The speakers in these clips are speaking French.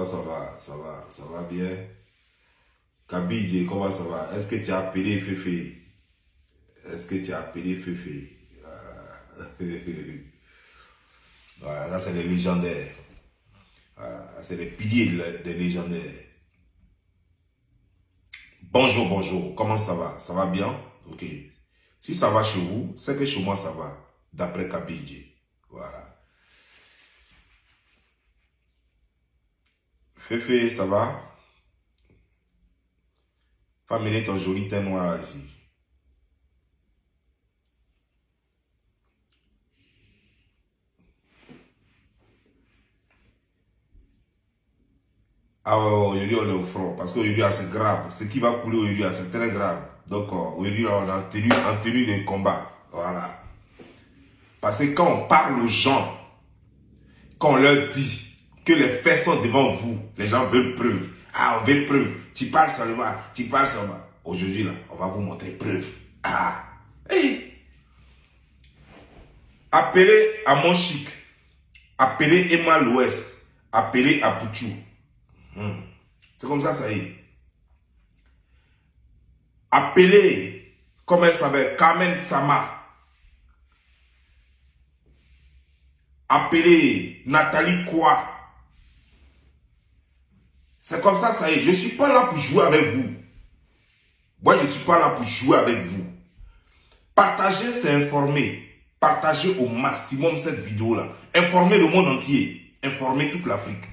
ça va bien. Kabidje, comment ça va? Est-ce que tu as appelé Féfé? Est-ce que tu as appelé Féfé? Voilà, là c'est les légendaires. Voilà, c'est les piliers des légendaires. Bonjour, bonjour, comment ça va? Ça va bien? Ok. Si ça va chez vous, c'est que chez moi ça va, d'après Kabidje. Voilà. Féfé, ça va? Faut amener ton joli teint noir là, ici. Ah ouais, aujourd'hui on est au front, parce qu'aujourd'hui c'est grave. Ce qui va couler aujourd'hui c'est très grave. Donc aujourd'hui on est en tenue de combat. Voilà. Parce que quand on parle aux gens, quand on leur dit que les faits sont devant vous, les gens veulent preuve. Ah, on veut preuve. Tu parles seulement, tu parles seulement. Aujourd'hui là, on va vous montrer preuve. Ah, hey. Appelez à mon chic, appelez Emma l'Ouest, appelez à Pouchou. C'est comme ça y est. Appelez, comment elle s'appelle, Carmen Sama. Appelez Nathalie Quoi. C'est comme ça y est. Je ne suis pas là pour jouer avec vous. Moi, je ne suis pas là pour jouer avec vous. Partager, c'est informer. Partagez au maximum cette vidéo-là. Informez le monde entier. Informez toute l'Afrique.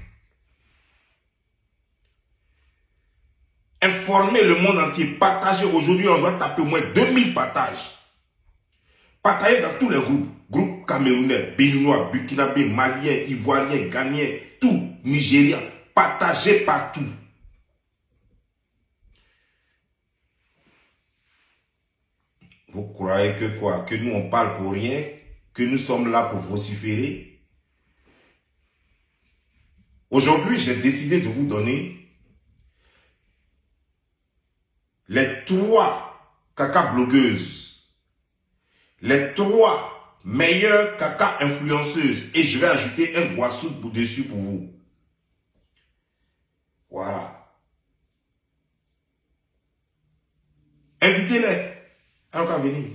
Informez le monde entier. Partagez. Aujourd'hui, on doit taper au moins 2000 partages. Partagez dans tous les groupes. Groupes camerounais, béninois, burkinabé, maliens, ivoiriens, ghanéens, tout, nigériens. Partagez partout. Vous croyez que quoi? Que nous on parle pour rien? Que nous sommes là pour vociférer? Aujourd'hui, j'ai décidé de vous donner les 3 caca blogueuses, les 3 meilleures caca influenceuses, et je vais ajouter un boisson dessus pour vous. Voilà. Invitez-les. Alors qu'à venir.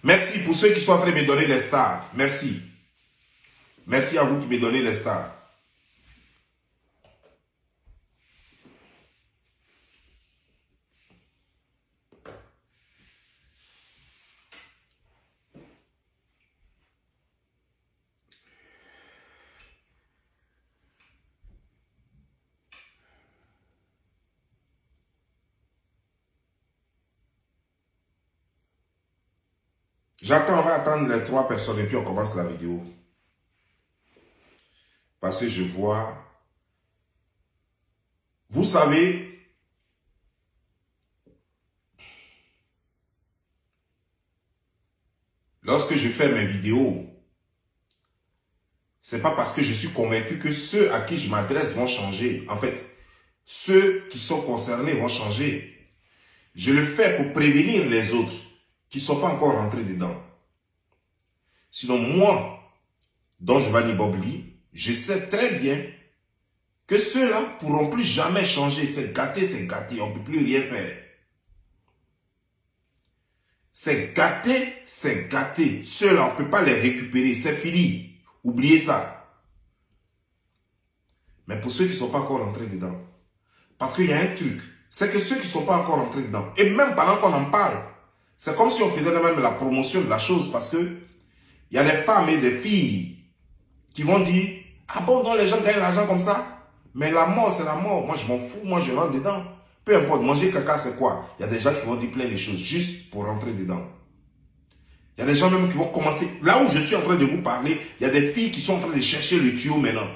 Merci pour ceux qui sont en train de me donner les stars. Merci. Merci à vous qui me donnez les stars. J'attends, on va attendre les 3 personnes et puis on commence la vidéo. Parce que je vois... Vous savez... Lorsque je fais mes vidéos, c'est pas parce que je suis convaincu que ceux à qui je m'adresse vont changer. En fait, ceux qui sont concernés vont changer. Je le fais pour prévenir les autres qui ne sont pas encore rentrés dedans. Sinon, moi, dont Giovanni Bobli, je sais très bien que ceux-là ne pourront plus jamais changer. C'est gâté, on ne peut plus rien faire. C'est gâté. Ceux-là, on ne peut pas les récupérer. C'est fini. Oubliez ça. Mais pour ceux qui ne sont pas encore rentrés dedans, parce qu'il y a un truc, c'est que ceux qui ne sont pas encore rentrés dedans, et même pendant qu'on en parle, c'est comme si on faisait même la promotion de la chose, parce que il y a des femmes et des filles qui vont dire, ah bon, donc les gens gagnent l'argent comme ça? Mais la mort, c'est la mort. Moi, je m'en fous, moi, je rentre dedans. Peu importe, manger caca, c'est quoi? Il y a des gens qui vont dire plein de choses juste pour rentrer dedans. Il y a des gens même qui vont commencer, là où je suis en train de vous parler, il y a des filles qui sont en train de chercher le tuyau maintenant.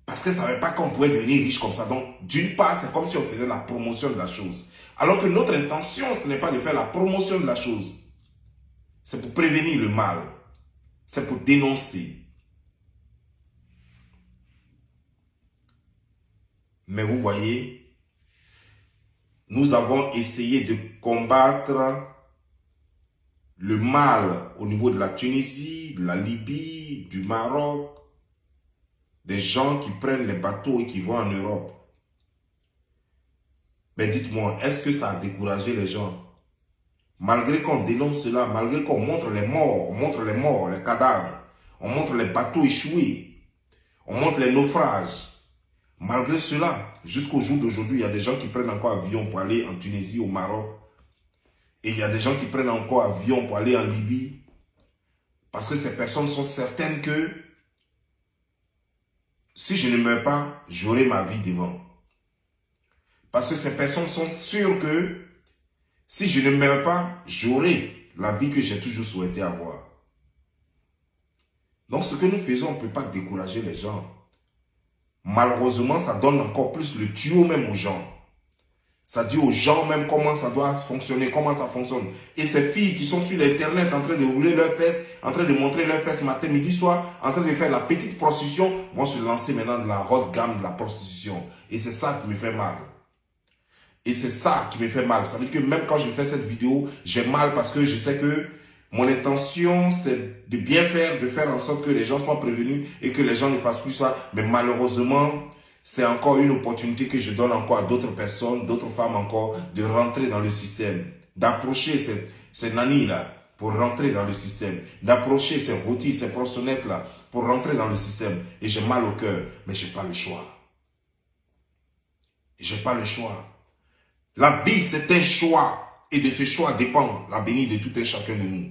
Parce qu'elles ne savaient pas qu'on pouvait devenir riche comme ça. Donc, d'une part, c'est comme si on faisait la promotion de la chose. Alors que notre intention, ce n'est pas de faire la promotion de la chose. C'est pour prévenir le mal. C'est pour dénoncer. Mais vous voyez, nous avons essayé de combattre le mal au niveau de la Tunisie, de la Libye, du Maroc. des gens qui prennent les bateaux et qui vont en Europe. Mais dites-moi, est-ce que ça a découragé les gens? Malgré qu'on dénonce cela, malgré qu'on montre les morts, les cadavres, on montre les bateaux échoués, on montre les naufrages. Malgré cela, jusqu'au jour d'aujourd'hui, il y a des gens qui prennent encore avion pour aller en Tunisie, au Maroc. Et il y a des gens qui prennent encore avion pour aller en Libye. Parce que ces personnes sont certaines que si je ne meurs pas, j'aurai ma vie devant. Parce que ces personnes sont sûres que si je ne meurs pas, j'aurai la vie que j'ai toujours souhaité avoir. Donc ce que nous faisons, on ne peut pas décourager les gens. Malheureusement, ça donne encore plus le tuyau même aux gens. Ça dit aux gens même comment ça doit fonctionner, comment ça fonctionne. Et ces filles qui sont sur l'internet en train de rouler leurs fesses, en train de montrer leurs fesses matin, midi, soir, en train de faire la petite prostitution, vont se lancer maintenant de la haute gamme de la prostitution. Et c'est ça qui me fait mal. Et c'est ça qui me fait mal. Ça veut dire que même quand je fais cette vidéo, j'ai mal parce que je sais que mon intention, c'est de bien faire, de faire en sorte que les gens soient prévenus et que les gens ne fassent plus ça. Mais malheureusement, c'est encore une opportunité que je donne encore à d'autres personnes, d'autres femmes encore, de rentrer dans le système, d'approcher ces nannies-là pour rentrer dans le système, d'approcher ces rôtis, ces proxénètes-là pour rentrer dans le système. Et j'ai mal au cœur, mais je n'ai pas le choix. Je n'ai pas le choix. La vie, c'est un choix. Et de ce choix dépend l'avenir de tout un chacun de nous.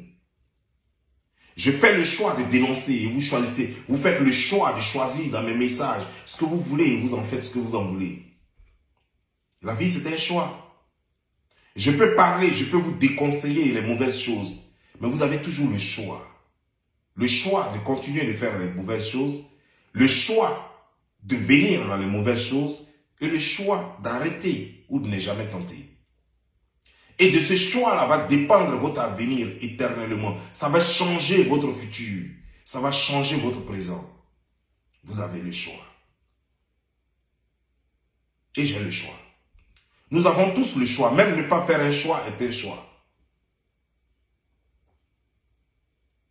Je fais le choix de dénoncer et vous choisissez. Vous faites le choix de choisir dans mes messages ce que vous voulez et vous en faites ce que vous en voulez. La vie, c'est un choix. Je peux parler, je peux vous déconseiller les mauvaises choses, mais vous avez toujours le choix. Le choix de continuer de faire les mauvaises choses, le choix de venir dans les mauvaises choses et le choix d'arrêter ou de ne jamais tenter. Et de ce choix-là va dépendre votre avenir éternellement. Ça va changer votre futur. Ça va changer votre présent. Vous avez le choix. Et j'ai le choix. Nous avons tous le choix. Même ne pas faire un choix est un choix.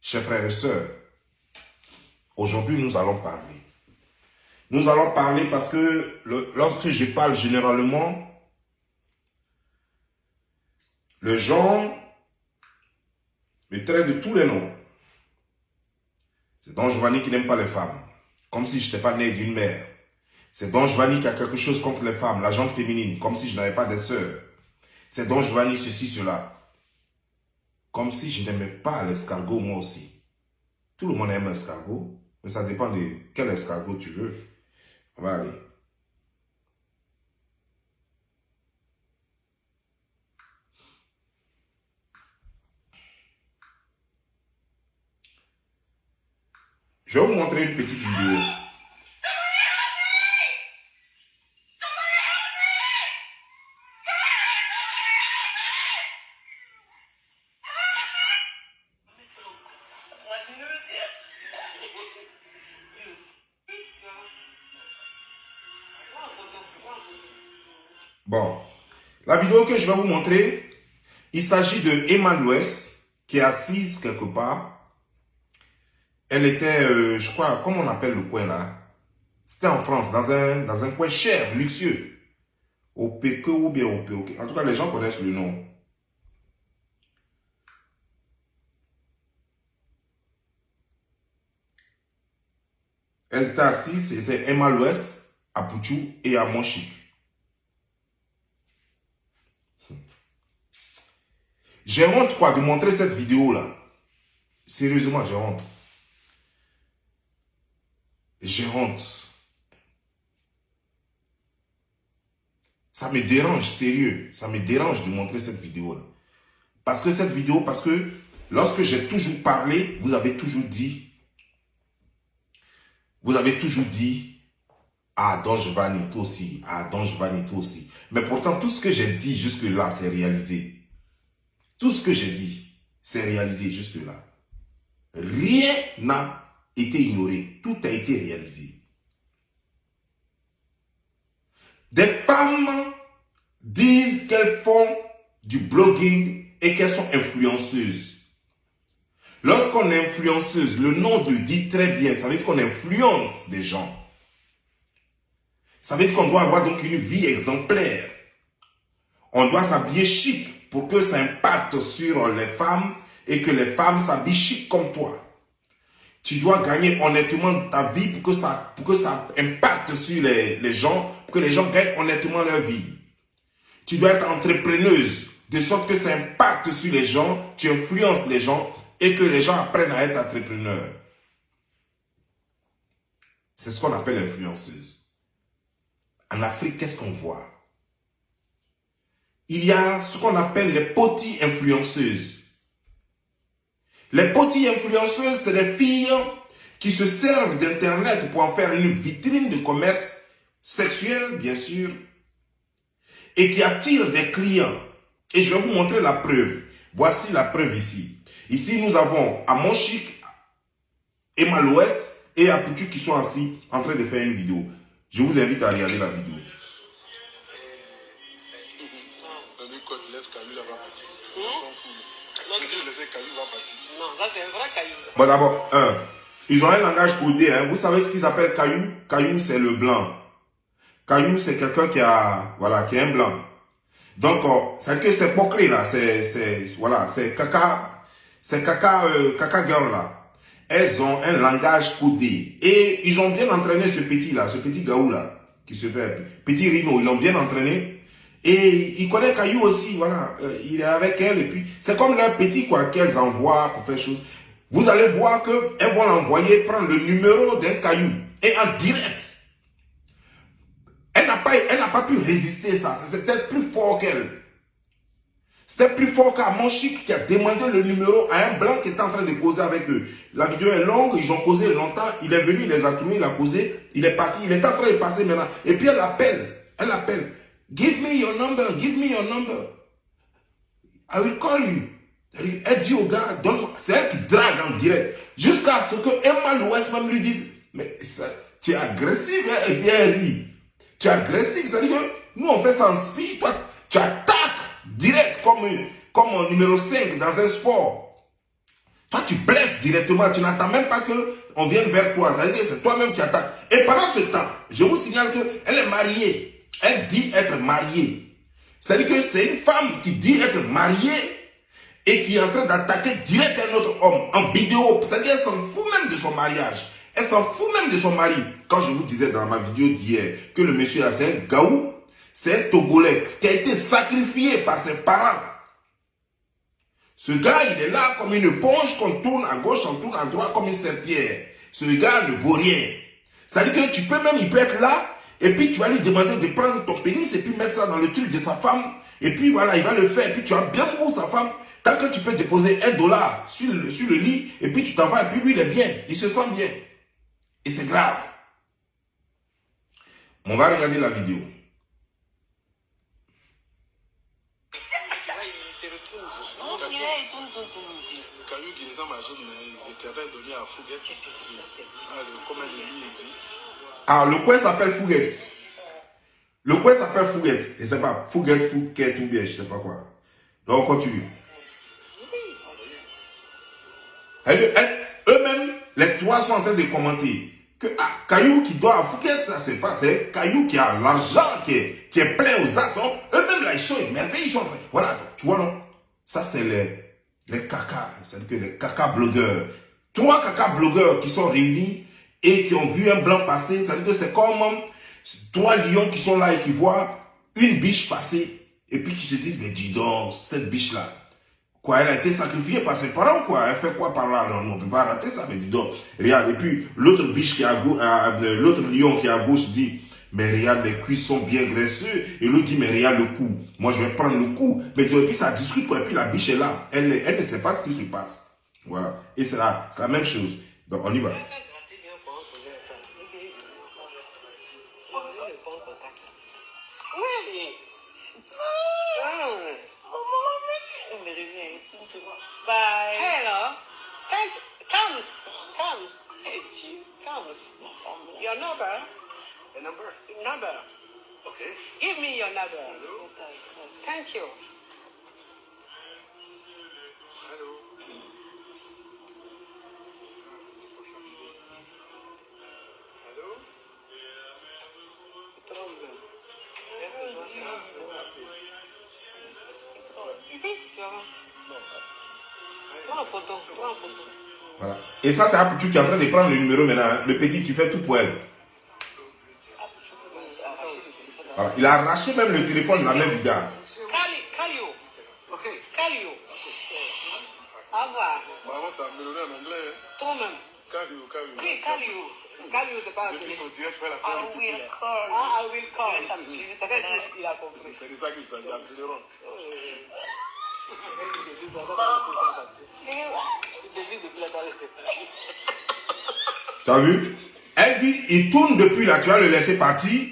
Chers frères et sœurs, aujourd'hui nous allons parler. Nous allons parler parce que lorsque je parle généralement, les gens me traitent de tous les noms. C'est Don Giovanni qui n'aime pas les femmes. Comme si je n'étais pas né d'une mère. C'est Don Giovanni qui a quelque chose contre les femmes, la gente féminine. Comme si je n'avais pas de sœurs. C'est Don Giovanni ceci, cela. Comme si je n'aimais pas l'escargot moi aussi. Tout le monde aime l'escargot. Mais ça dépend de quel escargot tu veux. On va aller. Je vais vous montrer une petite vidéo. Bon, la vidéo que je vais vous montrer, il s'agit de Emma Louès qui est assise quelque part. Elle était, je crois, comment on appelle le coin là? C'était en France, dans un coin cher, luxueux. Au PQ ou bien au POK. En tout cas, les gens connaissent le nom. Elle était assise, c'était Emma Louès à Pouchou et à Monchique. J'ai honte quoi de montrer cette vidéo là. Sérieusement, j'ai honte. J'ai honte. Ça me dérange, sérieux. Ça me dérange de montrer cette vidéo-là. Parce que lorsque j'ai toujours parlé, vous avez toujours dit, ah, Don Giovanni, toi aussi. Ah, Don Giovanni, toi aussi. Mais pourtant, tout ce que j'ai dit jusque-là, c'est réalisé. Tout ce que j'ai dit, c'est réalisé jusque-là. Rien n'a été ignoré. Tout a été réalisé. Des femmes disent qu'elles font du blogging et qu'elles sont influenceuses. Lorsqu'on est influenceuse, le nom le dit très bien. Ça veut dire qu'on influence des gens. Ça veut dire qu'on doit avoir donc une vie exemplaire. On doit s'habiller chic pour que ça impacte sur les femmes et que les femmes s'habillent chic comme toi. Tu dois gagner honnêtement ta vie pour que ça impacte sur les gens, pour que les gens gagnent honnêtement leur vie. Tu dois être entrepreneuse, de sorte que ça impacte sur les gens, tu influences les gens et que les gens apprennent à être entrepreneurs. C'est ce qu'on appelle influenceuse. En Afrique, qu'est-ce qu'on voit? Il y a ce qu'on appelle les potis influenceuses. Les potis influenceuses, c'est des filles qui se servent d'Internet pour en faire une vitrine de commerce sexuel, bien sûr, et qui attirent des clients. Et je vais vous montrer la preuve. Voici la preuve ici. Ici, nous avons Amon Chic, Emma Loès et Aputu qui sont assis en train de faire une vidéo. Je vous invite à regarder la vidéo. Non, ça c'est un vrai caillou. Bon, d'abord, ils ont un langage codé. Hein. Vous savez ce qu'ils appellent caillou? Caillou, c'est le blanc. Caillou, c'est quelqu'un qui a, voilà, qui est un blanc. Donc, c'est que ces boclés là, voilà, c'est caca girl là. Elles ont un langage codé. Et ils ont bien entraîné ce petit là, ce petit gaou là, qui se fait petit Rino, ils l'ont bien entraîné. Et il connaît Caillou aussi, voilà, il est avec elle et puis c'est comme leur petit quoi qu'elles envoient pour faire chose. Vous allez voir qu'elles vont l'envoyer prendre le numéro d'un Caillou et en direct. Elle n'a pas pu résister ça, c'était plus fort qu'elle. C'était plus fort qu'Amon Chic qui a demandé le numéro à un blanc qui était en train de causer avec eux. La vidéo est longue, ils ont causé longtemps, il est venu, il les a trouvés, il a causé, il est parti, il est en train de passer maintenant. Et puis elle appelle. Give me your number, give me your number. I will call you. Elle dit au gars, donne-moi. C'est elle qui drague en direct. Jusqu'à ce que Emma Loès même lui dise, mais ça, tu es agressif, hein? Et puis elle rit. Tu es agressif, c'est-à-dire que nous on fait ça en speed, toi tu attaques direct comme un numéro 5 dans un sport. Toi tu blesses directement, tu n'attends même pas qu'on vienne vers toi. C'est-à-dire que c'est toi-même qui attaques. Et pendant ce temps, je vous signale qu'elle est mariée. Elle dit être mariée. C'est-à-dire que c'est une femme qui dit être mariée et qui est en train d'attaquer direct un autre homme en vidéo. C'est-à-dire qu'elle s'en fout même de son mariage. Elle s'en fout même de son mari. Quand je vous disais dans ma vidéo d'hier que le monsieur là c'est un gaou, c'est un Togolais qui a été sacrifié par ses parents. Ce gars, il est là comme une éponge qu'on tourne à gauche, on tourne à droite comme une serpillière. Ce gars ne vaut rien. C'est-à-dire que tu peux même, il peut être là, et puis tu vas lui demander de prendre ton pénis et puis mettre ça dans le truc de sa femme. Et puis voilà, il va le faire. Et puis tu vas bien pour sa femme. Tant que tu peux déposer $1 sur le lit, et puis tu t'en vas, et puis lui, il est bien. Il se sent bien. Et c'est grave. On va regarder la vidéo. Ah, le coin s'appelle Fouguette. Le coin s'appelle Fouguette. Je ne sais pas, Fouguette ou bien, je ne sais pas quoi. Donc, on continue. Eux-mêmes, les trois sont en train de commenter que Caillou qui doit à Fouguette, ça c'est pas, c'est Caillou qui a l'argent, qui est plein aux as. Eux-mêmes, là, ils sont émerveillés, ils sont en train. Voilà, tu vois, non? Ça, c'est les caca, c'est-à-dire que les caca blogueurs. 3 caca blogueurs qui sont réunis et qui ont vu un blanc passer. C'est-à-dire que c'est comme 3 lions qui sont là et qui voient une biche passer et puis qui se disent, mais dis donc, cette biche-là, quoi, elle a été sacrifiée par ses parents, quoi. Elle fait quoi par là? Non, on ne peut pas rater ça, mais dis donc, regarde. Et puis, l'autre biche qui est à gauche, l'autre lion qui est à gauche dit, mais regarde, mes cuisses sont bien graisseux. Et l'autre dit, mais regarde le cou. Moi, je vais prendre le cou. Mais et puis, ça discute, quoi. Et puis, la biche est là. Elle ne sait pas ce qui se passe. Voilà. Et c'est la même chose. Donc, on y va. Bye. Hello. Comes. Your number? A number? Number. Okay. Give me your number. Hello? Thank you. Hello? Hello? Prends une photo. Prends une photo. Voilà. Et ça, c'est Apuchu qui est en train de prendre le numéro maintenant. Hein. Le petit qui fait tout pour elle. Voilà. Il a arraché même le téléphone de la main du gars. Call you. Okay. Call you. Au revoir. Maman, c'est un mélodie en anglais. Toi-même. Call you. Oui, call you. Call you, c'est pas Depuis appelé. son direct, tu vas la I faire. will call. Ah, I will call. C'est vrai qu'il a compris. C'est ça qui t'a dit, accélérant. Tu as vu? Elle dit, il tourne depuis là, tu vas le laisser partir.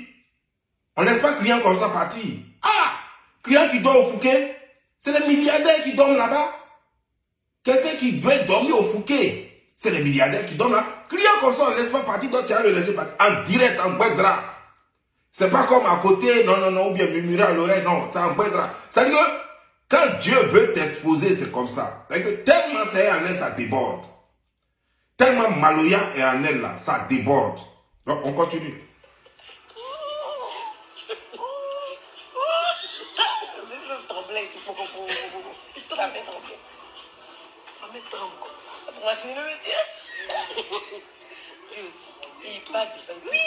On ne laisse pas client comme ça partir. Ah! Client qui dort au Fouquet, c'est les milliardaires qui dorment là-bas. Quelqu'un qui doit dormir au Fouquet, c'est les milliardaires qui dorment là. Client comme ça, on ne laisse pas partir, donc tu vas le laisser partir. En direct, en Guédra. C'est pas comme à côté, non, ou bien murmurer à l'oreille, non, c'est en Guédra. C'est-à-dire que quand Dieu veut t'exposer, c'est comme ça. C'est-à-dire que tellement c'est en elle, ça déborde. Tellement Maloya est en elle là, ça déborde. Donc on continue. Il passe. Oui.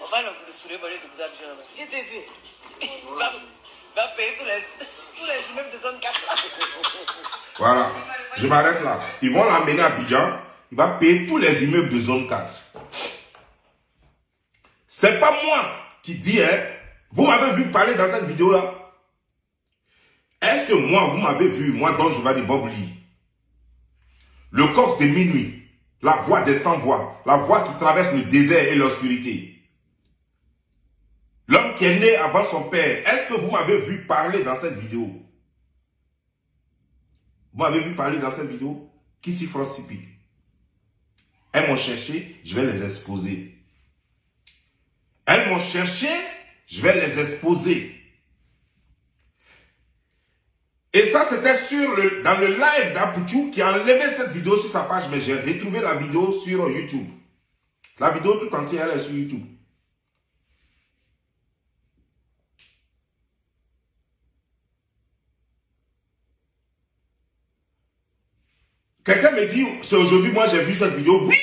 On va le soulever pour aller te faire bien. Qui t'a dit? Va payer tous les immeubles de zone 4. Voilà. Je m'arrête là. Ils vont l'amener à Abidjan. Il va payer tous les immeubles de zone 4. C'est pas moi qui dis, hein. Vous m'avez vu parler dans cette vidéo-là. Est-ce que moi, vous m'avez vu, moi, dont je vais dire Bob Lee, le coq de minuit, la voix des sans-voix, la voix qui traverse le désert et l'obscurité, l'homme qui est né avant son père, est-ce que vous m'avez vu parler dans cette vidéo? Vous m'avez vu parler dans cette vidéo? Qui s'y frotte si pique? Elles m'ont cherché, je vais les exposer. Elles m'ont cherché, je vais les exposer. Et ça, c'était dans le live d'Apuchu qui a enlevé cette vidéo sur sa page, mais j'ai retrouvé la vidéo sur YouTube. La vidéo tout entière, elle est sur YouTube. Quelqu'un me dit, c'est aujourd'hui, moi j'ai vu cette vidéo. Oui!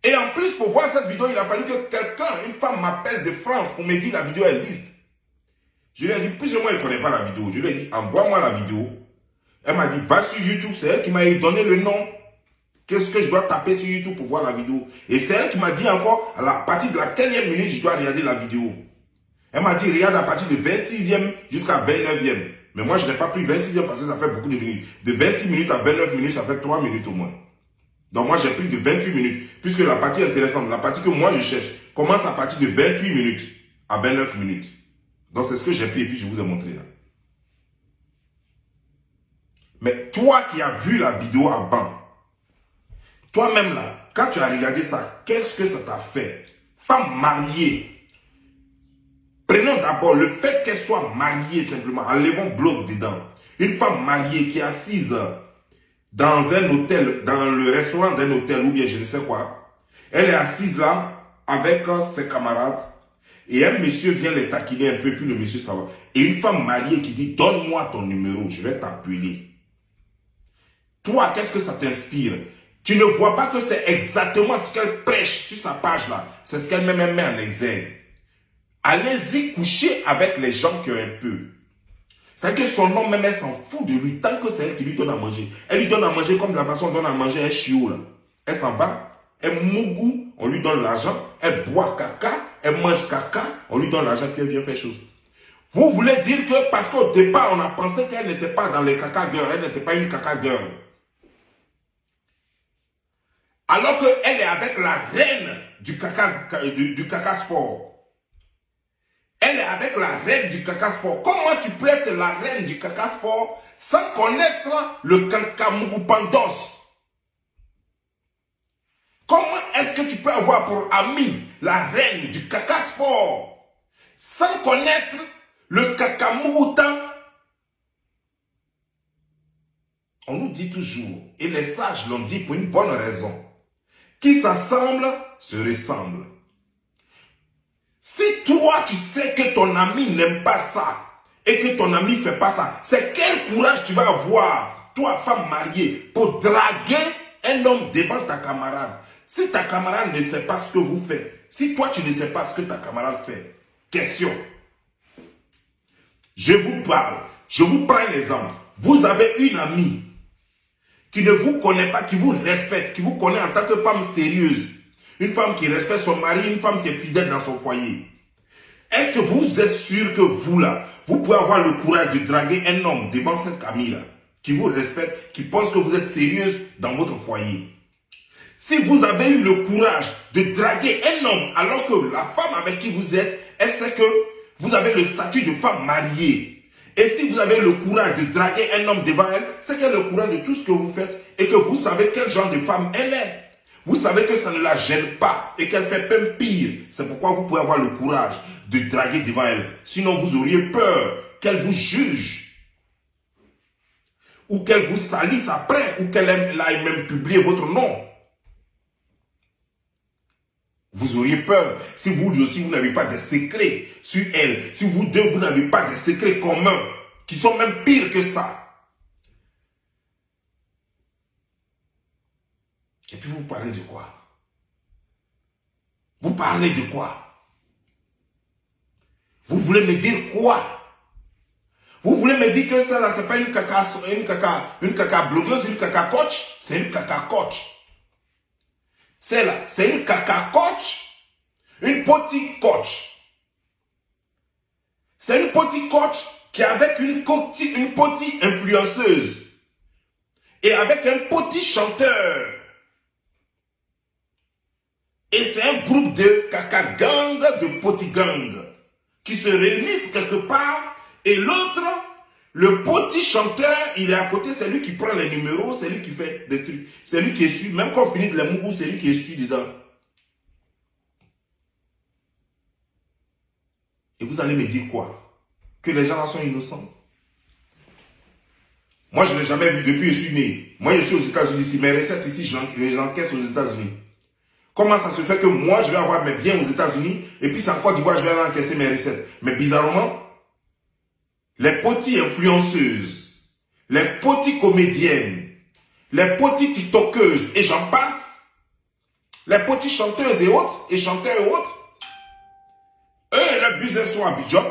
Et en plus, pour voir cette vidéo, il a fallu que quelqu'un, une femme m'appelle de France pour me dire que la vidéo existe. Je lui ai dit, puisque moi, je ne connais pas la vidéo. Je lui ai dit, envoie-moi la vidéo. Elle m'a dit, va sur YouTube. C'est elle qui m'a donné le nom. Qu'est-ce que je dois taper sur YouTube pour voir la vidéo? Et c'est elle qui m'a dit encore, à partir de la 15e minute, je dois regarder la vidéo. Elle m'a dit, regarde à partir de 26e jusqu'à 29e. Mais moi, je n'ai pas pris 26e parce que ça fait beaucoup de minutes. De 26 minutes à 29 minutes, ça fait 3 minutes au moins. Donc moi, j'ai pris de 28 minutes. Puisque la partie intéressante, la partie que moi, je cherche, commence à partir de 28 minutes à 29 minutes. Donc c'est ce que j'ai pris et puis je vous ai montré là. Mais toi qui as vu la vidéo avant, toi-même là, quand tu as regardé ça, qu'est-ce que ça t'a fait? Femme mariée. Prenons d'abord le fait qu'elle soit mariée simplement, enlevons bloc dedans. Une femme mariée qui est assise dans un hôtel, dans le restaurant d'un hôtel ou bien je ne sais quoi. Elle est assise là avec ses camarades. Et un monsieur vient les taquiner un peu, puis le monsieur s'en va. Et une femme mariée qui dit, donne-moi ton numéro, je vais t'appeler. Toi, qu'est-ce que ça t'inspire? Tu ne vois pas que c'est exactement ce qu'elle prêche sur sa page là. C'est ce qu'elle même met en exergue. Allez-y coucher avec les gens qui ont un peu. C'est-à-dire que son homme même, elle s'en fout de lui, tant que c'est elle qui lui donne à manger. Elle lui donne à manger comme de la façon dont on donne à manger un chiot là. Elle s'en va, elle mougou, on lui donne l'argent, elle boit caca, elle mange caca, on lui donne l'argent, puis elle vient faire chose. Vous voulez dire que parce qu'au départ, on a pensé qu'elle n'était pas dans les caca girls, elle n'était pas une caca girl. Alors qu'elle est avec la reine du caca sport. Elle est avec la reine du caca sport. Comment tu peux être la reine du caca sport sans connaître le cacamugupandos? Comment est-ce que tu peux avoir pour ami la reine du caca sport sans connaître le cacamugutan? On nous dit toujours, et les sages l'ont dit pour une bonne raison, qui s'assemble se ressemble. Si toi, tu sais que ton ami n'aime pas ça et que ton ami ne fait pas ça, c'est quel courage tu vas avoir, toi, femme mariée, pour draguer un homme devant ta camarade? Si ta camarade ne sait pas ce que vous faites, si toi, tu ne sais pas ce que ta camarade fait, question. Je vous parle, je vous prends un exemple. Vous avez une amie qui ne vous connaît pas, qui vous respecte, qui vous connaît en tant que femme sérieuse. Une femme qui respecte son mari, une femme qui est fidèle dans son foyer. Est-ce que vous êtes sûr que vous, là, vous pouvez avoir le courage de draguer un homme devant cette amie-là, qui vous respecte, qui pense que vous êtes sérieuse dans votre foyer? Si vous avez eu le courage de draguer un homme, alors que la femme avec qui vous êtes, elle sait que vous avez le statut de femme mariée. Et si vous avez le courage de draguer un homme devant elle, c'est qu'elle a le courage de tout ce que vous faites et que vous savez quel genre de femme elle est. Vous savez que ça ne la gêne pas et qu'elle fait même pire. C'est pourquoi vous pouvez avoir le courage de draguer devant elle. Sinon, vous auriez peur qu'elle vous juge. Ou qu'elle vous salisse après. Ou qu'elle aille même publier votre nom. Vous auriez peur. Si vous aussi, vous n'avez pas de secrets sur elle. Si vous deux, vous n'avez pas de secrets communs. Qui sont même pires que ça. Et puis vous parlez de quoi? Vous parlez de quoi? Vous voulez me dire quoi? Vous voulez me dire que ça là, c'est pas une caca blogueuse, une caca coach? C'est une caca coach. C'est là, c'est une caca coach, une petite coach. C'est une petite coach qui est avec une petite influenceuse. Et avec un petit chanteur. Et c'est un groupe de caca gang, de petits gangs, qui se réunissent quelque part. Et l'autre, le petit chanteur, il est à côté, c'est lui qui prend les numéros, c'est lui qui fait des trucs. C'est lui qui essuie, même quand on finit de la mougou, c'est lui qui essuie dedans. Et vous allez me dire quoi? Que les gens là sont innocents? Moi, je ne l'ai jamais vu depuis que je suis né. Moi, je suis aux États-Unis. Si mes recettes ici, je l'encaisse aux États-Unis. Comment ça se fait que moi, je vais avoir mes biens aux États-Unis et puis c'est en Côte d'Ivoire, je vais aller encaisser mes recettes? Mais bizarrement, les petites influenceuses, les petites comédiennes, les petites tiktokeuses et j'en passe, les petites chanteuses et autres, et chanteurs et autres, eux, leurs business sont à Abidjan.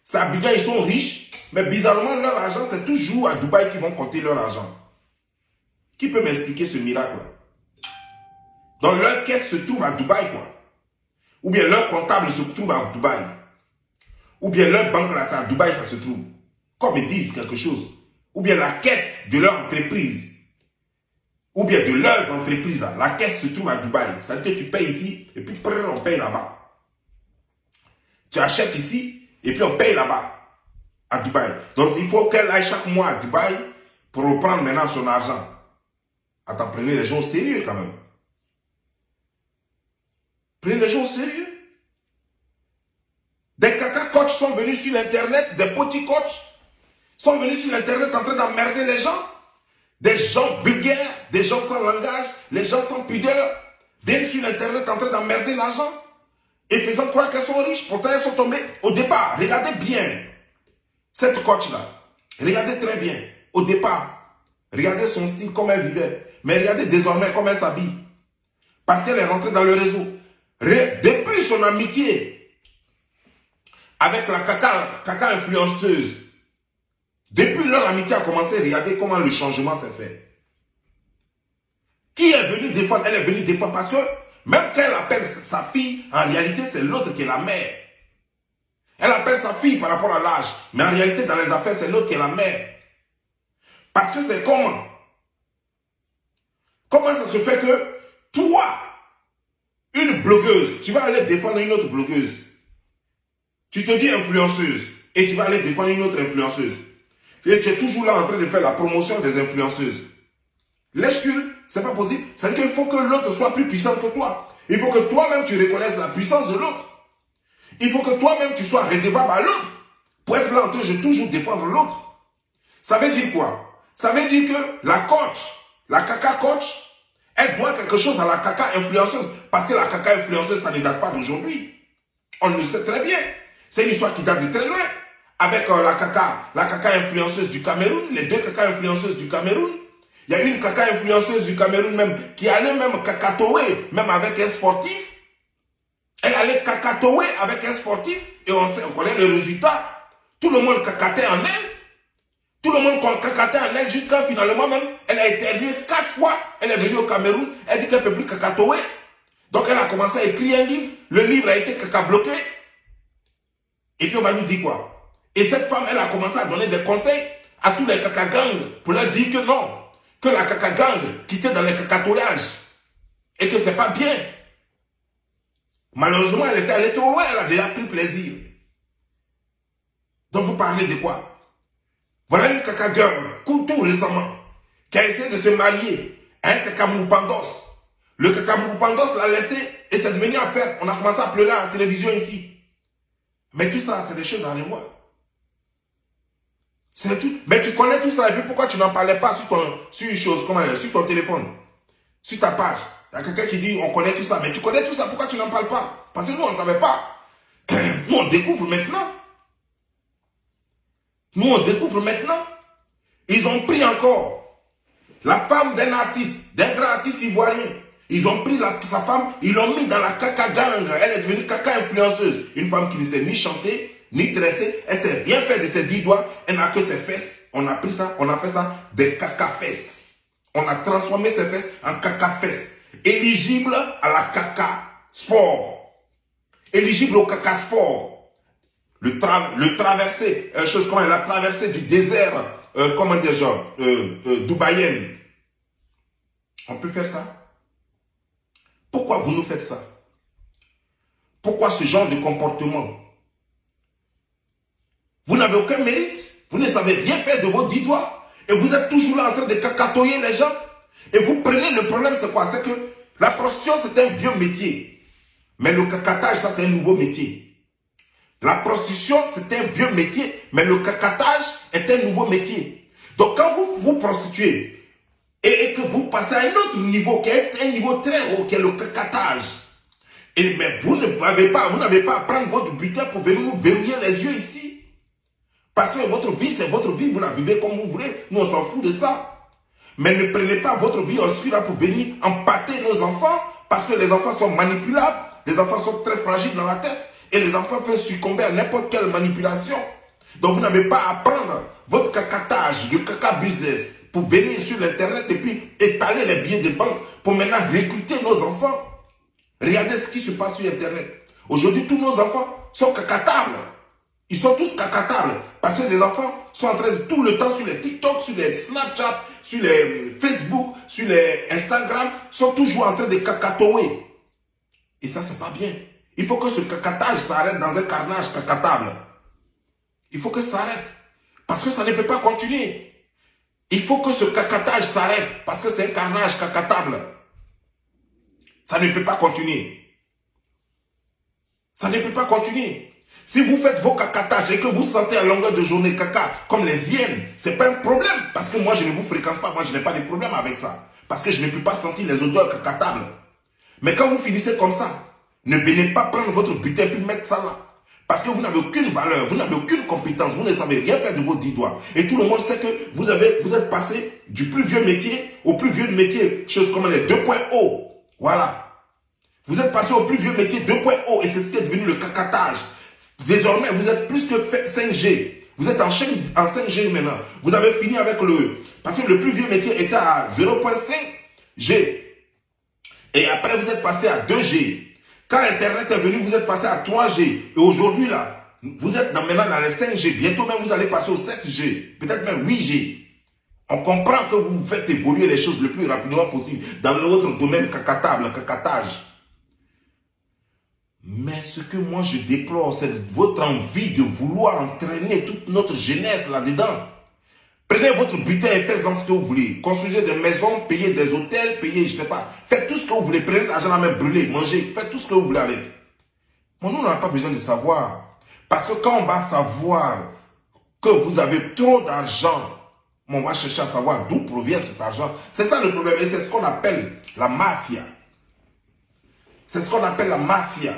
C'est à Abidjan, ils sont riches, mais bizarrement, leur argent, c'est toujours à Dubaï qu'ils vont compter leur argent. Qui peut m'expliquer ce miracle-là? Donc leur caisse se trouve à Dubaï, quoi. Ou bien leur comptable se trouve à Dubaï. Ou bien leur banque, là, c'est à Dubaï, ça se trouve. Comme ils disent quelque chose. Ou bien la caisse de leur entreprise. Ou bien de leurs entreprises, là. La caisse se trouve à Dubaï. Ça veut dire que tu payes ici, et puis on paye là-bas. Tu achètes ici, et puis on paye là-bas. À Dubaï. Donc il faut qu'elle aille chaque mois à Dubaï pour reprendre maintenant son argent. Attends, prenez les gens au sérieux quand même. Prenez les gens au sérieux. Des caca coachs sont venus sur l'internet, des petits coachs sont venus sur l'internet en train d'emmerder les gens. Des gens vulgaires, des gens sans langage, les gens sans pudeur, viennent sur l'internet en train d'emmerder les gens et faisant croire qu'elles sont riches. Pourtant elles sont tombées au départ. Regardez bien cette coach-là. Regardez très bien. Au départ, regardez son style, comment elle vivait. Mais regardez désormais comment elle s'habille. Parce qu'elle est rentrée dans le réseau. Depuis son amitié avec la caca influenceuse, depuis leur amitié a commencé, regardez comment le changement s'est fait. Qui est venu défendre? Elle est venue défendre parce que même quand elle appelle sa fille, en réalité c'est l'autre qui est la mère. Elle appelle sa fille par rapport à l'âge, mais en réalité dans les affaires c'est l'autre qui est la mère. Parce que c'est comment? Comment ça se fait que toi, une blogueuse, tu vas aller défendre une autre blogueuse. Tu te dis influenceuse et tu vas aller défendre une autre influenceuse. Et tu es toujours là en train de faire la promotion des influenceuses. L'escule, c'est pas possible. C'est-à-dire qu'il faut que l'autre soit plus puissant que toi. Il faut que toi-même tu reconnaisses la puissance de l'autre. Il faut que toi-même tu sois redevable à l'autre. Pour être là en train de toujours défendre l'autre. Ça veut dire quoi? Ça veut dire que la coach, la caca coach, elle doit quelque chose à la caca influenceuse. Parce que la caca influenceuse, ça ne date pas d'aujourd'hui. On le sait très bien. C'est une histoire qui date de très loin. Avec la caca influenceuse du Cameroun, les deux caca influenceuses du Cameroun. Il y a une caca influenceuse du Cameroun même qui allait même cacatoer, même avec un sportif. Elle allait cacatoer avec un sportif et on connaît le résultat. Tout le monde cacatait en elle. Tout le monde cacatait en elle jusqu'à finalement même, elle a éternué 4 fois. Elle est venue au Cameroun, elle dit qu'elle ne peut plus cacatoer. Donc elle a commencé à écrire un livre. Le livre a été caca bloqué. Et puis on va nous dire quoi? Et cette femme, elle a commencé à donner des conseils à tous les caca gangs pour leur dire que non, que la caca gang quittait dans les cacatoyages et que c'est pas bien. Malheureusement, elle était allée trop loin, elle a déjà pris plaisir. Donc vous parlez de quoi? Voilà une caca girl, tout récemment, qui a essayé de se marier à un caca moupandos. Le caca moupandos l'a laissé et c'est devenu affaire. On a commencé à pleurer à la télévision ici. Mais tout ça, c'est des choses à revoir. C'est tout. Mais tu connais tout ça et puis pourquoi tu n'en parlais pas sur une chose, sur ton téléphone, sur ta page? Il y a quelqu'un qui dit on connaît tout ça, mais tu connais tout ça, pourquoi tu n'en parles pas? Parce que nous, on ne savait pas. Nous, on découvre maintenant. Nous, on découvre maintenant. Ils ont pris encore la femme d'un artiste, d'un grand artiste ivoirien. Ils ont pris sa femme, ils l'ont mis dans la caca gang. Elle est devenue caca influenceuse. Une femme qui ne sait ni chanter, ni tresser. Elle ne sait rien faire de ses 10 doigts. Elle n'a que ses fesses. On a pris ça, on a fait ça des caca-fesses. On a transformé ses fesses en caca-fesses. Éligible à la caca sport. Éligible au caca sport. Le traversé, chose comme la traversée du désert, comment dire, genre, dubaïenne. On peut faire ça? Pourquoi vous nous faites ça? Pourquoi ce genre de comportement? Vous n'avez aucun mérite. Vous ne savez rien faire de vos 10 doigts. Et vous êtes toujours là en train de cacatoyer les gens. Et vous prenez le problème, c'est quoi? C'est que la prostitution, c'est un vieux métier. Mais le cacatage, ça, c'est un nouveau métier. La prostitution, c'est un vieux métier. Mais le cacatage est un nouveau métier. Donc, quand vous vous prostituez et que vous passez à un autre niveau, qui est un niveau très haut, qui est le cacatage, mais vous n'avez pas à prendre votre butin pour venir nous verrouiller les yeux ici. Parce que votre vie, c'est votre vie. Vous la vivez comme vous voulez. Nous, on s'en fout de ça. Mais ne prenez pas votre vie ensuite là pour venir empâter nos enfants. Parce que les enfants sont manipulables. Les enfants sont très fragiles dans la tête. Et les enfants peuvent succomber à n'importe quelle manipulation. Donc vous n'avez pas à prendre votre cacatage, le caca business, pour venir sur l'internet et puis étaler les billets de banque pour maintenant recruter nos enfants. Regardez ce qui se passe sur internet. Aujourd'hui, tous nos enfants sont cacatables. Ils sont tous cacatables. Parce que ces enfants sont en train de tout le temps sur les TikTok, sur les Snapchat, sur les Facebook, sur les Instagram, sont toujours en train de cacatoer. Et ça, c'est pas bien. Il faut que ce cacatage s'arrête dans un carnage cacatable. Il faut que ça s'arrête. Parce que ça ne peut pas continuer. Il faut que ce cacatage s'arrête. Parce que c'est un carnage cacatable. Ça ne peut pas continuer. Ça ne peut pas continuer. Si vous faites vos cacatages et que vous sentez à longueur de journée caca comme les hyènes, ce n'est pas un problème. Parce que moi, je ne vous fréquente pas. Moi, je n'ai pas de problème avec ça. Parce que je ne peux pas sentir les odeurs cacatables. Mais quand vous finissez comme ça, ne venez pas prendre votre butin et puis mettre ça là. Parce que vous n'avez aucune valeur, vous n'avez aucune compétence, vous ne savez rien faire de vos 10 doigts. Et tout le monde sait que vous êtes passé du plus vieux métier au plus vieux métier, chose comme les 2.0. Voilà. Vous êtes passé au plus vieux métier 2.0 et c'est ce qui est devenu le cacatage. Désormais, vous êtes plus que 5G. Vous êtes en 5G maintenant. Vous avez fini avec parce que le plus vieux métier était à 0.5G. Et après, vous êtes passé à 2G. Quand Internet est venu, vous êtes passé à 3G. Et aujourd'hui, là, vous êtes maintenant dans les 5G. Bientôt même, vous allez passer au 7G. Peut-être même 8G. On comprend que vous faites évoluer les choses le plus rapidement possible dans l'autre domaine cacatable, le cacatage. Mais ce que moi je déplore, c'est votre envie de vouloir entraîner toute notre jeunesse là-dedans. Prenez votre butin et faites-en ce que vous voulez. Construisez des maisons, payez des hôtels, payez, je ne sais pas. Faites tout ce que vous voulez. Prenez l'argent à la main, brûlez, mangez. Faites tout ce que vous voulez avec. Mais nous, on n'a pas besoin de savoir. Parce que quand on va savoir que vous avez trop d'argent, on va chercher à savoir d'où provient cet argent. C'est ça le problème. Et c'est ce qu'on appelle la mafia. C'est ce qu'on appelle la mafia.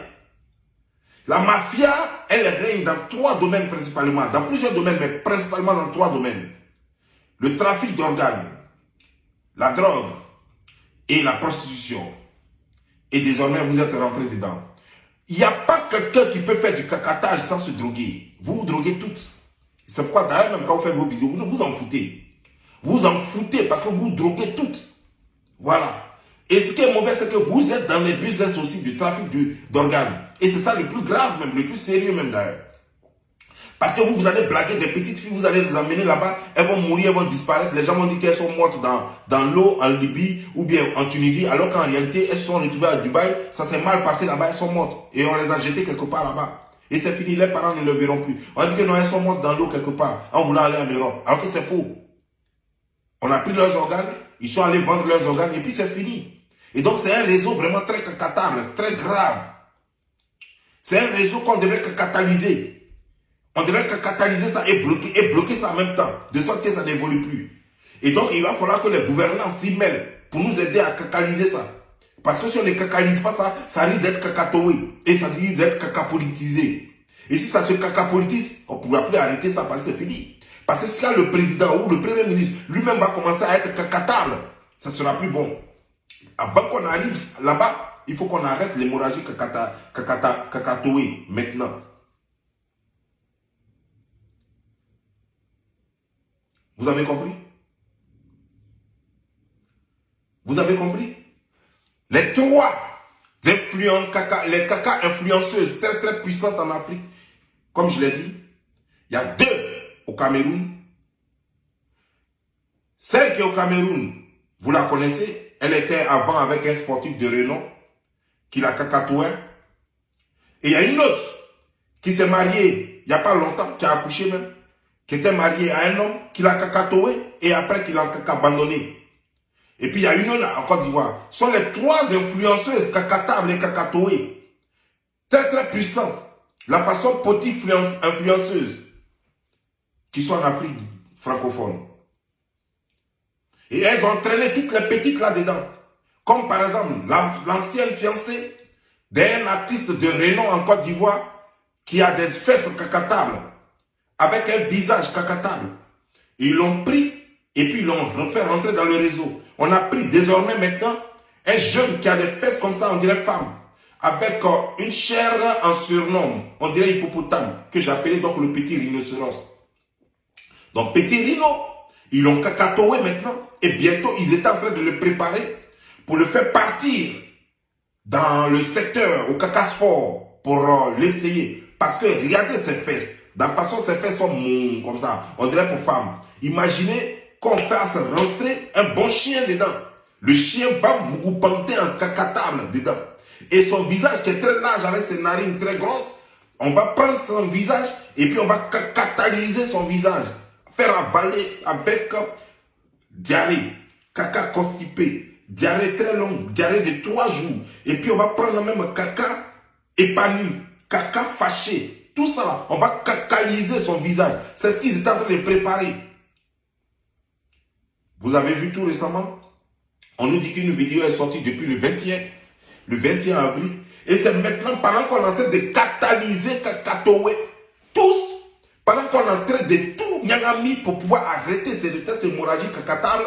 La mafia, elle règne dans 3 domaines principalement. Dans plusieurs domaines, mais principalement dans 3 domaines. Le trafic d'organes, la drogue et la prostitution. Et désormais, vous êtes rentrés dedans. Il n'y a pas quelqu'un qui peut faire du cacatage sans se droguer. Vous vous droguez toutes. C'est pourquoi d'ailleurs, même quand vous faites vos vidéos, vous vous en foutez. Vous en foutez parce que vous vous droguez toutes. Voilà. Et ce qui est mauvais, c'est que vous êtes dans les business aussi du trafic d'organes. Et c'est ça le plus grave même, le plus sérieux même d'ailleurs. Parce que vous allez blaguer des petites filles, vous allez les emmener là-bas, elles vont mourir, elles vont disparaître. Les gens vont dire qu'elles sont mortes dans l'eau en Libye ou bien en Tunisie, alors qu'en réalité, elles se sont retrouvées à Dubaï, ça s'est mal passé là-bas, elles sont mortes. Et on les a jetées quelque part là-bas. Et c'est fini, les parents ne le verront plus. On dit que non, elles sont mortes dans l'eau quelque part, en voulant aller en Europe. Alors que c'est faux. On a pris leurs organes, ils sont allés vendre leurs organes et puis c'est fini. Et donc c'est un réseau vraiment très cacatable, très grave. C'est un réseau qu'on devrait catalyser. On devrait catalyser ça et bloquer ça en même temps, de sorte que ça n'évolue plus. Et donc il va falloir que les gouvernants s'y mêlent pour nous aider à catalyser ça. Parce que si on ne catalyse pas ça, ça risque d'être cacatoé et ça risque d'être cacapolitisé. Et si ça se cacapolitise, on ne pourra plus arrêter ça parce que c'est fini. Parce que si le président ou le premier ministre lui-même va commencer à être cacatable, ça ne sera plus bon. Avant qu'on arrive là-bas, il faut qu'on arrête l'hémorragie cacatoé maintenant. Vous avez compris? Vous avez compris? Les 3 les caca influenceuses très très puissantes en Afrique, comme je l'ai dit, il y a 2 au Cameroun. Celle qui est au Cameroun, vous la connaissez, elle était avant avec un sportif de renom qui la cacatouait. Et il y a une autre qui s'est mariée il n'y a pas longtemps, qui a accouché même, qui était mariée à un homme qui l'a cacatoué et après qui l'a abandonné. Et puis il y a une autre en Côte d'Ivoire. Ce sont les 3 influenceuses cacatables et cacatouées. Très très puissantes. La façon potif influenceuse qui sont en Afrique francophone. Et elles ont entraîné toutes les petites là-dedans. Comme par exemple l'ancienne fiancée d'un artiste de renom en Côte d'Ivoire qui a des fesses cacatables avec un visage cacatable. Ils l'ont pris et puis ils l'ont fait rentrer dans le réseau. On a pris désormais maintenant un jeune qui a des fesses comme ça, on dirait femme, avec une chair en surnom, on dirait hippopotame, que j'appelais donc le petit rhinocéros. Donc petit rhino, ils l'ont cacatoé maintenant et bientôt ils étaient en train de le préparer pour le faire partir dans le secteur au cacasport pour l'essayer. Parce que regardez ses fesses, de toute façon ses fesses sont comme ça, on dirait pour femmes. Imaginez qu'on fasse rentrer un bon chien dedans. Le chien va moubanter en cacatable dedans. Et son visage qui est très large avec ses narines très grosses, on va prendre son visage et puis on va catalyser son visage. Faire avaler avec diarrhée, caca constipé, diarrhée très longue, diarrhée de 3 jours. Et puis on va prendre même caca épanoui, caca fâché. Tout ça là, on va cacaliser son visage. C'est ce qu'ils étaient en train de préparer. Vous avez vu tout récemment? On nous dit qu'une vidéo est sortie depuis le 21 avril. Et c'est maintenant, pendant qu'on est en train de catalyser, cacatoé, tous, pendant qu'on est en train de tout nyangami pour pouvoir arrêter ces tests hémorragiques cacatables,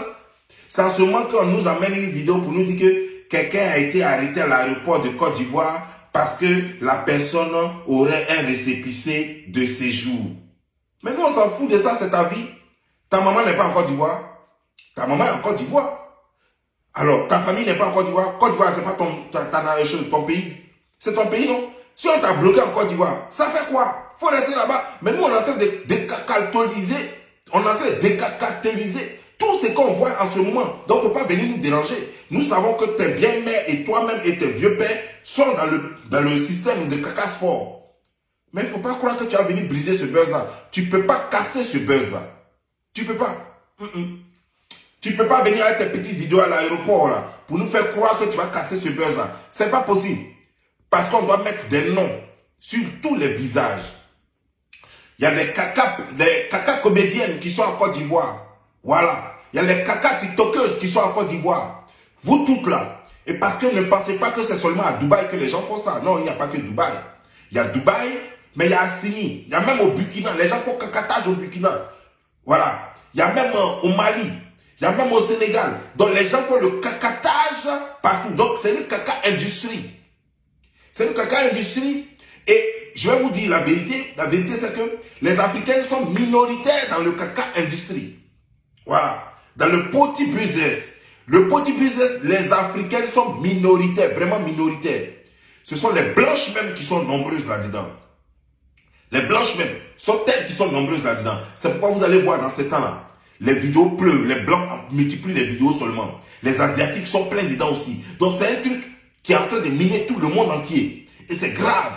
c'est en ce moment qu'on nous amène une vidéo pour nous dire que quelqu'un a été arrêté à l'aéroport de Côte d'Ivoire parce que la personne aurait un récépissé de séjour. Mais nous, on s'en fout de ça, c'est ta vie. Ta maman n'est pas en Côte d'Ivoire. Ta maman est en Côte d'Ivoire. Alors, ta famille n'est pas en Côte d'Ivoire. Côte d'Ivoire, ce n'est pas ton pays. C'est ton pays, non? Si on t'a bloqué en Côte d'Ivoire, ça fait quoi? Il faut rester là-bas. Mais nous, on est en train de décacatoliser. On est en train de décacatoliser tout ce qu'on voit en ce moment. Donc, il ne faut pas venir nous déranger. Nous savons que tes bien-mères et toi-même et tes vieux pères sont dans le système de caca-sport. Mais il ne faut pas croire que tu vas venir briser ce buzz-là. Tu ne peux pas casser ce buzz-là. Tu ne peux pas. Tu ne peux pas venir avec tes petites vidéos à l'aéroport là pour nous faire croire que tu vas casser ce buzz là. Ce n'est pas possible. Parce qu'on doit mettre des noms sur tous les visages. Il y a des caca comédiennes qui sont en Côte d'Ivoire. Voilà. Il y a les caca tiktokeuses qui sont en Côte d'Ivoire. Vous toutes là. Et parce que ne pensez pas que c'est seulement à Dubaï que les gens font ça. Non, il n'y a pas que Dubaï. il y a Dubaï, mais il y a Assini. Il y a même au Burkina. Les gens font cacatage au Burkina. Voilà. Il y a même au Mali. Il y a même au Sénégal. Donc les gens font le cacatage partout. Donc c'est une caca-industrie. C'est une caca-industrie. Et je vais vous dire la vérité. La vérité c'est que les Africains sont minoritaires dans le caca-industrie. Voilà. Dans le petit business. Le petit business, les Africains sont minoritaires. Vraiment minoritaires. Ce sont les blanches même qui sont nombreuses là-dedans. Les blanches même sont elles qui sont nombreuses là-dedans. C'est pourquoi vous allez voir dans ces temps-là. Les vidéos pleuvent, les blancs multiplient les vidéos seulement. Les asiatiques sont pleins dedans aussi. Donc c'est un truc qui est en train de miner tout le monde entier. Et c'est grave.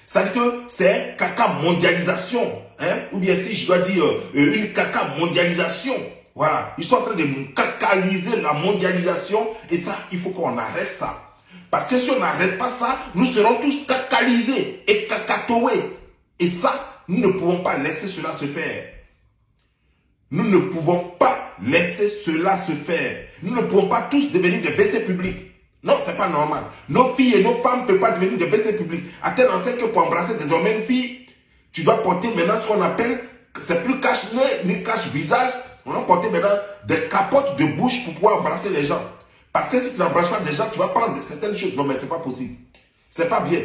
Ça veut dire que c'est un caca mondialisation. Hein? Ou bien si je dois dire une caca mondialisation. Voilà. Ils sont en train de cacaliser la mondialisation. Et ça, il faut qu'on arrête ça. Parce que si on n'arrête pas ça, nous serons tous cacalisés et cacatoés. Et ça, nous ne pouvons pas laisser cela se faire. Nous ne pouvons pas laisser cela se faire. Nous ne pouvons pas tous devenir des WC publics. Non, c'est pas normal. Nos filles et nos femmes ne peuvent pas devenir des WC publics. À tel enseigne que pour embrasser désormais une fille, tu dois porter maintenant ce qu'on appelle, c'est plus cache-nez ni cache-visage. On doit porter maintenant des capotes de bouche pour pouvoir embrasser les gens. Parce que si tu n'embrasses pas des gens, tu vas prendre certaines choses. Non, mais c'est pas possible. C'est pas bien.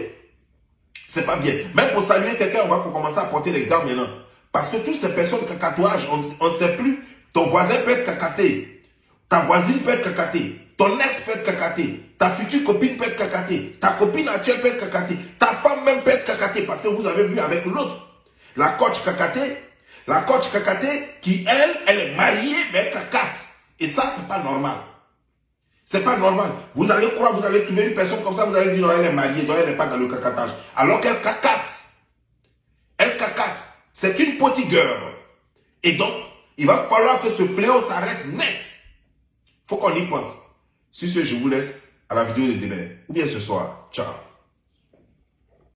C'est pas bien. Même pour saluer quelqu'un, on va commencer à porter les gants maintenant. Parce que toutes ces personnes de cacatouage, on ne sait plus. Ton voisin peut être cacaté. Ta voisine peut être cacatée. Ton ex peut être cacaté. Ta future copine peut être cacatée. Ta copine actuelle peut être cacatée. Ta femme même peut être cacatée. Parce que vous avez vu avec l'autre. La coach cacatée. La coach cacatée qui, elle est mariée, mais elle cacate. Et ça, c'est pas normal. C'est pas normal. Vous allez croire, vous allez trouver une personne comme ça, vous allez dire, non, elle est mariée, donc elle n'est pas dans le cacatage. Alors qu'elle cacate. Elle cacate. C'est une petite girl. Et donc, il va falloir que ce fléau s'arrête net. Faut qu'on y pense. Sur ce, je vous laisse à la vidéo de demain. Ou bien ce soir. Ciao.